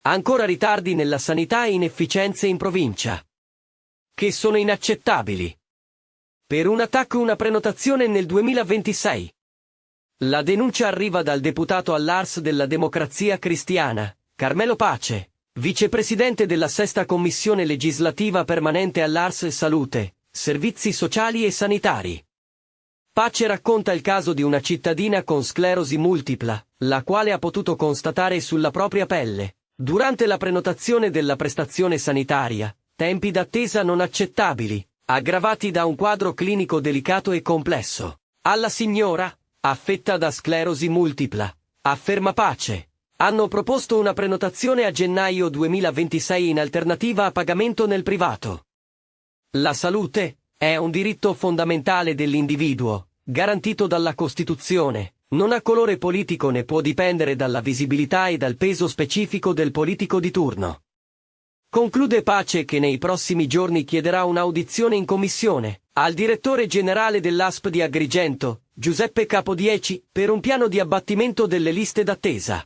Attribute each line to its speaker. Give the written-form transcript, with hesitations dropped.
Speaker 1: Ancora ritardi nella sanità e inefficienze in provincia, che sono inaccettabili. Per un attacco una prenotazione nel 2026. La denuncia arriva dal deputato all'Ars della Democrazia Cristiana, Carmelo Pace, vicepresidente della Sesta Commissione Legislativa Permanente all'Ars Salute, Servizi Sociali e Sanitari. Pace racconta il caso di una cittadina con sclerosi multipla, la quale ha potuto constatare sulla propria pelle, durante la prenotazione della prestazione sanitaria, tempi d'attesa non accettabili, aggravati da un quadro clinico delicato e complesso. Alla signora, affetta da sclerosi multipla, afferma Pace, hanno proposto una prenotazione a gennaio 2026 in alternativa a pagamento nel privato. La salute è un diritto fondamentale dell'individuo, garantito dalla Costituzione, non ha colore politico né può dipendere dalla visibilità e dal peso specifico del politico di turno. Conclude Pace che nei prossimi giorni chiederà un'audizione in commissione al direttore generale dell'ASP di Agrigento, Giuseppe Capodieci, per un piano di abbattimento delle liste d'attesa.